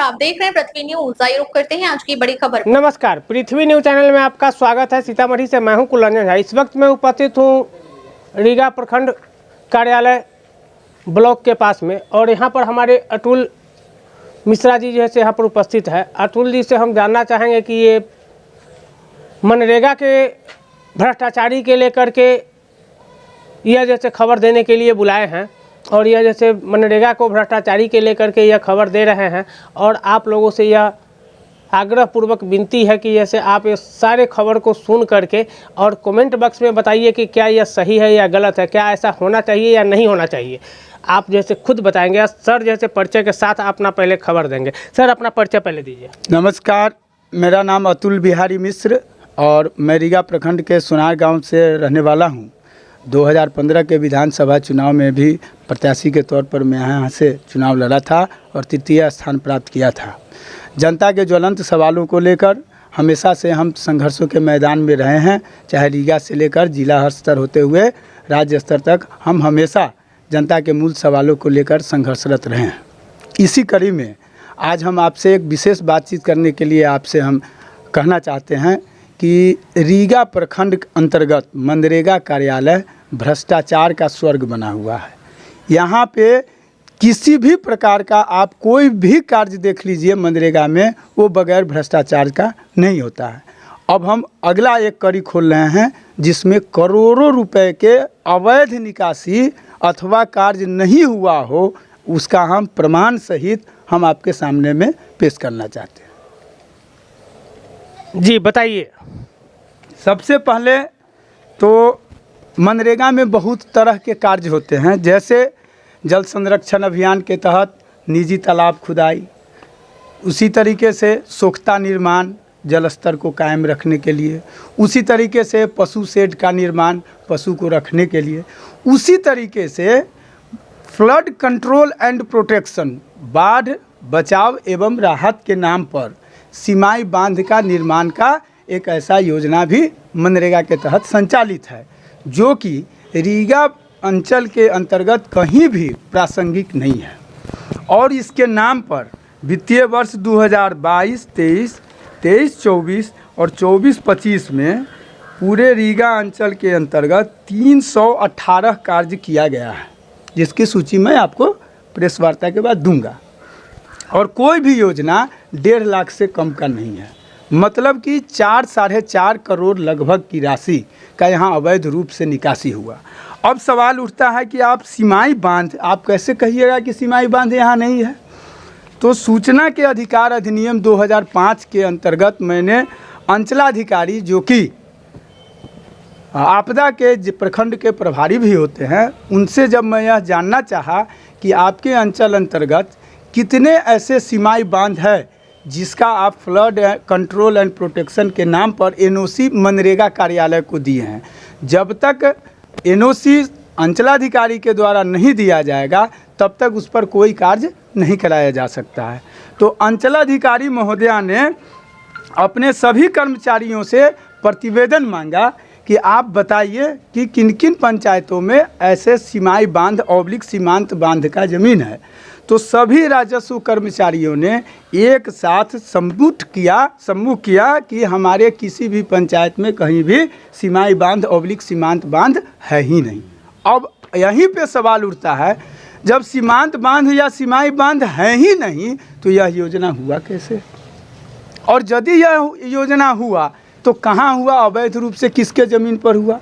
आप देख रहे हैं पृथ्वी न्यूज। आइए रुक करते हैं आज की बड़ी खबर। नमस्कार, पृथ्वी न्यूज चैनल में आपका स्वागत है। सीतामढ़ी से मैं हूं कुलरंजन झा। इस वक्त मैं उपस्थित हूं रीगा प्रखंड कार्यालय ब्लॉक के पास में, और यहां पर हमारे अतुल मिश्रा जी जैसे यहाँ पर उपस्थित है। अतुल जी से हम जानना चाहेंगे कि ये मनरेगा के भ्रष्टाचारी के लेकर के यह जैसे खबर देने के लिए बुलाए हैं, और यह जैसे मनरेगा को भ्रष्टाचारी के लेकर के यह खबर दे रहे हैं, और आप लोगों से यह आग्रह पूर्वक विनती है कि जैसे आप ये सारे खबर को सुन करके और कमेंट बॉक्स में बताइए कि क्या यह सही है या गलत है, क्या ऐसा होना चाहिए या नहीं होना चाहिए। आप जैसे खुद बताएंगे। सर जैसे परिचय के साथ अपना पहले खबर देंगे। सर अपना परिचय पहले दीजिए। नमस्कार, मेरा नाम अतुल बिहारी मिश्र और मैं रीगा प्रखंड के सुनार गांव से रहने वाला हूं। 2015 के विधानसभा चुनाव में भी प्रत्याशी के तौर पर मैं यहाँ से चुनाव लड़ा था और तृतीय स्थान प्राप्त किया था। जनता के ज्वलंत सवालों को लेकर हमेशा से हम संघर्षों के मैदान में रहे हैं। चाहे रीगा से लेकर जिला स्तर होते हुए राज्य स्तर तक हम हमेशा जनता के मूल सवालों को लेकर संघर्षरत रहे हैं। इसी कड़ी में आज हम आपसे एक विशेष बातचीत करने के लिए आपसे हम कहना चाहते हैं कि रीगा प्रखंड अंतर्गत मनरेगा कार्यालय भ्रष्टाचार का स्वर्ग बना हुआ है। यहाँ पे किसी भी प्रकार का आप कोई भी कार्य देख लीजिए मनरेगा में, वो बगैर भ्रष्टाचार का नहीं होता है। अब हम अगला एक कड़ी खोल रहे हैं जिसमें करोड़ों रुपए के अवैध निकासी अथवा कार्य नहीं हुआ हो, उसका हम प्रमाण सहित हम आपके सामने में पेश करना चाहते हैं। जी बताइए। सबसे पहले तो मनरेगा में बहुत तरह के कार्य होते हैं, जैसे जल संरक्षण अभियान के तहत निजी तालाब खुदाई, उसी तरीके से सोख्ता निर्माण जल स्तर को कायम रखने के लिए, उसी तरीके से पशु शेड का निर्माण पशु को रखने के लिए, उसी तरीके से फ्लड कंट्रोल एंड प्रोटेक्शन बाढ़ बचाव एवं राहत के नाम पर सीमाई बांध का निर्माण का एक ऐसा योजना भी मनरेगा के तहत संचालित है, जो कि रीगा अंचल के अंतर्गत कहीं भी प्रासंगिक नहीं है। और इसके नाम पर वित्तीय वर्ष 2022-23, 23-24 और 24-25 में पूरे रीगा अंचल के अंतर्गत 318 कार्य किया गया है, जिसकी सूची मैं आपको प्रेस वार्ता के बाद दूंगा। और कोई भी योजना 1.5 लाख से कम का नहीं है। मतलब कि 4-4.5 करोड़ लगभग की राशि का यहाँ अवैध रूप से निकासी हुआ। अब सवाल उठता है कि आप सीमाई बांध, आप कैसे कहिएगा कि सीमाई बांध यहाँ नहीं है। तो सूचना के अधिकार अधिनियम 2005 के अंतर्गत मैंने अंचलाधिकारी, जो कि आपदा के प्रखंड के प्रभारी भी होते हैं, उनसे जब मैं यह जानना चाहा कि आपके अंचल अंतर्गत कितने ऐसे सीमाई बांध है जिसका आप फ्लड कंट्रोल एंड प्रोटेक्शन के नाम पर एनओसी मनरेगा कार्यालय को दिए हैं, जब तक एनओसी अंचलाधिकारी के द्वारा नहीं दिया जाएगा तब तक उस पर कोई कार्य नहीं कराया जा सकता है। तो अंचलाधिकारी महोदया ने अपने सभी कर्मचारियों से प्रतिवेदन मांगा कि आप बताइए कि किन किन पंचायतों में ऐसे सीमाई बांध सीमांत बांध का ज़मीन है। तो सभी राजस्व कर्मचारियों ने एक साथ सम्मुख किया कि हमारे किसी भी पंचायत में कहीं भी सीमाई बांध सीमांत बांध है ही नहीं। अब यहीं पे सवाल उठता है, जब सीमांत बांध या सीमाई बांध है ही नहीं तो यह योजना हुआ कैसे? और यदि यह योजना हुआ तो कहाँ हुआ, अवैध रूप से किसके ज़मीन पर हुआ?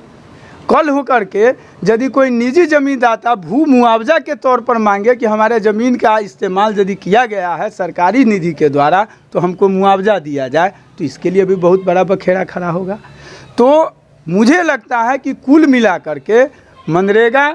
कल होकर के यदि कोई निजी ज़मींदाता भू मुआवजा के तौर पर मांगे कि हमारे ज़मीन का इस्तेमाल यदि किया गया है सरकारी निधि के द्वारा तो हमको मुआवजा दिया जाए, तो इसके लिए भी बहुत बड़ा बखेड़ा खड़ा होगा। तो मुझे लगता है कि कुल मिलाकर के मनरेगा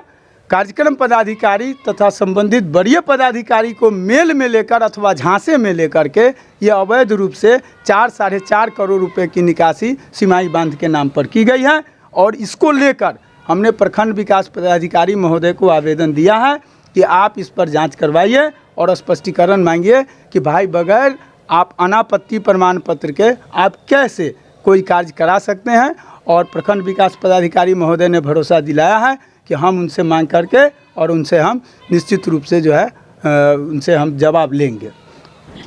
कार्यक्रम पदाधिकारी तथा संबंधित वरीय पदाधिकारी को मेल में लेकर अथवा झांसे में लेकर के ये अवैध रूप से 4-4.5 करोड़ रुपए की निकासी सीमाई बांध के नाम पर की गई है। और इसको लेकर हमने प्रखंड विकास पदाधिकारी महोदय को आवेदन दिया है कि आप इस पर जांच करवाइए और स्पष्टीकरण मांगिए कि भाई बगैर आप अनापत्ति प्रमाण पत्र के आप कैसे कोई कार्य करा सकते हैं। और प्रखंड विकास पदाधिकारी महोदय ने भरोसा दिलाया है कि हम उनसे मांग करके और उनसे हम निश्चित रूप से जो है उनसे हम जवाब लेंगे।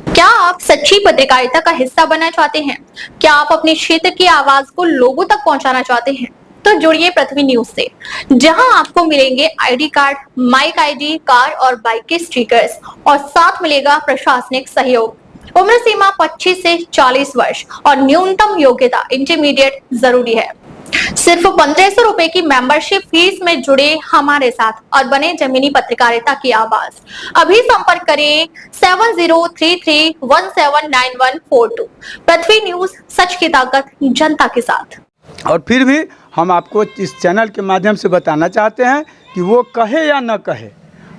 क्या आप सच्ची पत्रकारिता का हिस्सा बनना चाहते हैं? क्या आप अपने क्षेत्र की आवाज को लोगों तक पहुंचाना चाहते हैं? तो जुड़िए पृथ्वी न्यूज से, जहां आपको मिलेंगे ID card, mic ID, car और बाइक के स्टिकर्स और साथ मिलेगा प्रशासनिक सहयोग। उम्र सीमा 25 से 40 वर्ष और न्यूनतम योग्यता इंटरमीडिएट जरूरी है। सिर्फ 1500 रुपए की मेंबरशिप फीस में जुड़े हमारे साथ और बने जमीनी पत्रकारिता की आवाज। अभी संपर्क करें 7033179142। पृथ्वी न्यूज, सच की ताकत जनता के साथ। और फिर भी हम आपको इस चैनल के माध्यम से बताना चाहते हैं कि वो कहे या न कहे,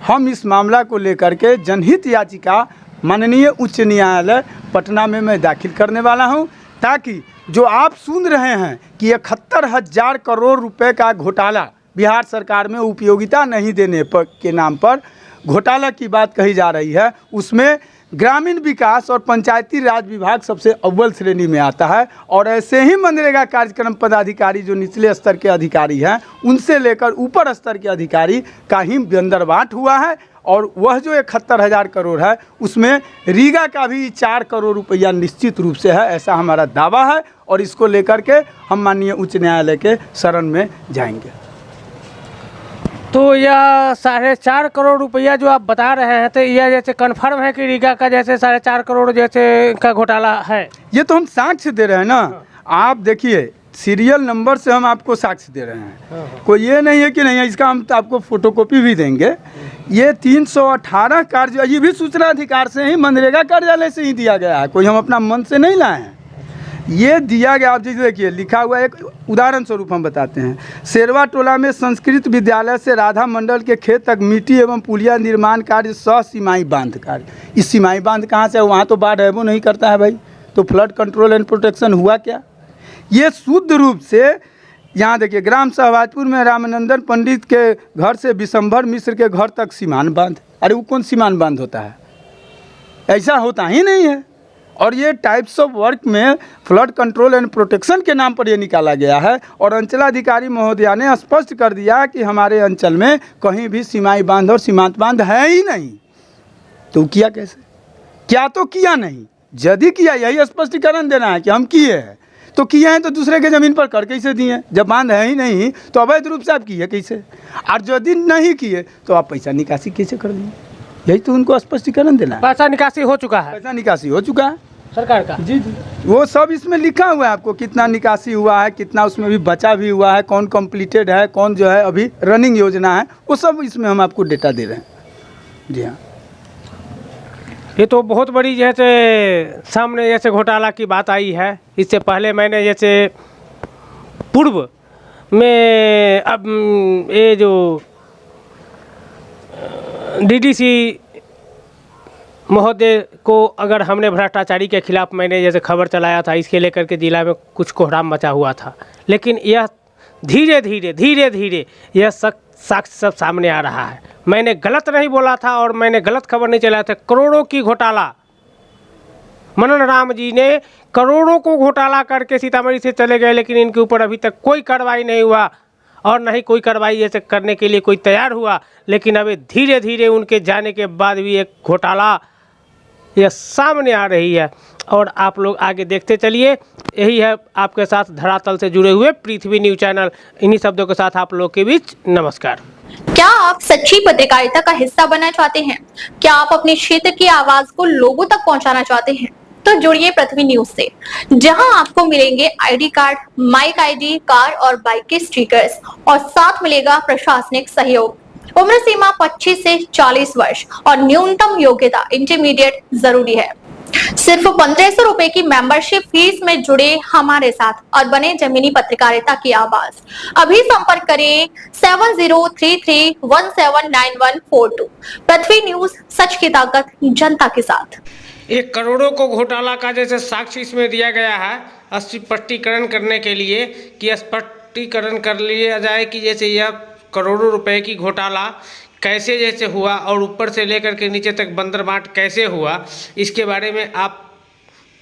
हम इस मामला को लेकर के जनहित याचिका माननीय उच्च न्यायालय पटना में मैं दाखिल करने वाला हूं, ताकि जो आप सुन रहे हैं कि 71,000 करोड़ रुपए का घोटाला बिहार सरकार में उपयोगिता नहीं देने पर के नाम पर घोटाला की बात कही जा रही है, उसमें ग्रामीण विकास और पंचायती राज विभाग सबसे अव्वल श्रेणी में आता है। और ऐसे ही मनरेगा कार्यक्रम पदाधिकारी जो निचले स्तर के अधिकारी हैं, उनसे लेकर ऊपर स्तर के अधिकारी का ही बंदरबाट हुआ है। और वह जो 71,000 करोड़ है, उसमें रीगा का भी 4 करोड़ रुपया निश्चित रूप से है, ऐसा हमारा दावा है। और इसको लेकर के हम माननीय उच्च न्यायालय के शरण में जाएंगे। तो यह 4.5 करोड़ रुपया जो आप बता रहे हैं, तो यह जैसे कन्फर्म है कि रीगा का जैसे 4.5 करोड़ जैसे का घोटाला है? ये तो हम साक्ष्य दे रहे हैं ना। आप देखिए, सीरियल नंबर से हम आपको साक्ष्य दे रहे हैं। कोई ये नहीं है कि नहीं है, इसका हम तो आपको फोटोकॉपी भी देंगे। ये 318 कार्य, ये भी सूचना अधिकार से ही, मनरेगा कार्यालय से ही दिया गया है, कोई हम अपना मन से नहीं लाए हैं। ये दिया गया, आप जैसे देखिए लिखा हुआ है, एक उदाहरण स्वरूप हम बताते हैं। शेरवा टोला में संस्कृत विद्यालय से राधा मंडल के खेत तक मिट्टी एवं पुलिया निर्माण कार्य सह सीमाई बांध कार्य। इस सीमाई बांध कहाँ से? वहाँ तो बाढ़ है वो नहीं करता है भाई, तो फ्लड कंट्रोल एंड प्रोटेक्शन हुआ क्या? ये शुद्ध रूप से यहाँ देखिए, ग्राम सहवाजपुर में रामानंदन पंडित के घर से विशंभर मिश्र के घर तक सीमान बांध। अरे वो कौन सीमान बांध होता है? ऐसा होता ही नहीं है। और ये टाइप्स ऑफ वर्क में फ्लड कंट्रोल एंड प्रोटेक्शन के नाम पर ये निकाला गया है। और अंचलाधिकारी महोदया ने स्पष्ट कर दिया कि हमारे अंचल में कहीं भी सीमाई बांध और सीमांत बांध है ही नहीं। तो किया कैसे? क्या तो किया नहीं, यदि किया, यही स्पष्टीकरण देना है कि हम किए हैं। तो किए हैं तो दूसरे के ज़मीन पर कर कैसे दिए? जब बांध है ही नहीं तो अवैध रूप से आप किए कैसे? और यदि नहीं किए तो आप पैसा निकासी कैसे कर दिए? यही तो उनको स्पष्टीकरण देना है। पैसा निकासी हो चुका है, पैसा निकासी हो चुका है सरकार का। जी जी, वो सब इसमें लिखा हुआ है आपको, कितना निकासी हुआ है, कितना उसमें भी बचा भी हुआ है, कौन कंप्लीटेड है, कौन जो है अभी रनिंग योजना है, वो सब इसमें हम आपको डेटा दे रहे हैं। जी हाँ, ये तो बहुत बड़ी जैसे सामने जैसे घोटाला की बात आई है। इससे पहले मैंने जैसे पूर्व में अब ये जो डीडीसी महोदय को अगर हमने भ्रष्टाचारी के खिलाफ मैंने जैसे खबर चलाया था, इसके लेकर के जिला में कुछ कोहराम मचा हुआ था। लेकिन यह धीरे धीरे यह साक्ष्य सब सामने आ रहा है। मैंने गलत नहीं बोला था और मैंने गलत खबर नहीं चलाया था। करोड़ों की घोटाला, मनन राम जी ने करोड़ों को घोटाला करके सीतामढ़ी से चले गए, लेकिन इनके ऊपर अभी तक कोई कार्रवाई नहीं हुआ और न ही कोई कार्रवाई जैसे करने के लिए कोई तैयार हुआ। लेकिन अभी धीरे धीरे उनके जाने के बाद भी एक घोटाला यह सामने आ रही है और आप लोग आगे देखते चलिए। यही है आपके साथ धरातल से जुड़े हुए पृथ्वी न्यूज चैनल। इन्हीं शब्दों के साथ आप लोग के बीच नमस्कार। क्या आप सच्ची पत्रकारिता का हिस्सा बनना चाहते हैं? क्या आप अपने क्षेत्र की आवाज को लोगों तक पहुंचाना चाहते हैं? तो जुड़िए पृथ्वी न्यूज से, जहां आपको मिलेंगे ID card, mic ID, car और बाइक के स्टिकर्स और साथ मिलेगा प्रशासनिक सहयोग। उम्र सीमा 25 से 40 वर्ष और न्यूनतम योग्यता इंटरमीडिएट जरूरी है। सिर्फ 1500 रुपए की मेंबरशिप फीस में जुड़े हमारे साथ और बने जमीनी पत्रकारिता की आवाज। अभी संपर्क करें 7033179142। पृथ्वी न्यूज, सच की ताकत जनता के साथ। एक करोड़ों को घोटाला का जैसे साक्ष्य इसमें दिया गया है स्पष्टीकरण करने के लिए, कि स्पष्टीकरण कर लिया जाए कि जैसे यह करोड़ों रुपए की घोटाला कैसे जैसे हुआ और ऊपर से लेकर के नीचे तक बंदरबाट कैसे हुआ, इसके बारे में आप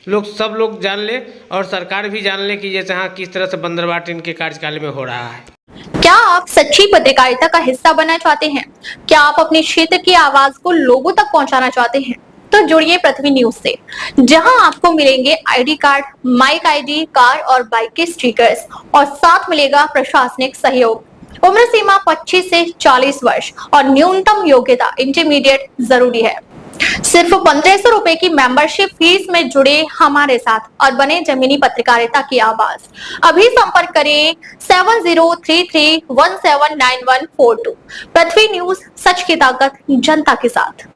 लोग सब लोग जान ले और सरकार भी जान ले कि जैसे हाँ किस तरह से बंदरबाट इनके कार्यकाल में हो रहा है। क्या आप सच्ची पत्रकारिता का हिस्सा बनना चाहते हैं? क्या आप अपने क्षेत्र की आवाज को लोगों तक पहुंचाना चाहते हैं? तो जुड़िए पृथ्वी न्यूज से, जहां आपको मिलेंगे ID card, mic ID, car और बाइक के स्टिकर्स और साथ मिलेगा प्रशासनिक सहयोग। उम्र सीमा 25 से 40 वर्ष और न्यूनतम योग्यता इंटरमीडिएट जरूरी है। सिर्फ 1500 रुपए की मेंबरशिप फीस में जुड़े हमारे साथ और बने जमीनी पत्रकारिता की आवाज। अभी संपर्क करें 7033179142। पृथ्वी न्यूज, सच की ताकत जनता के साथ।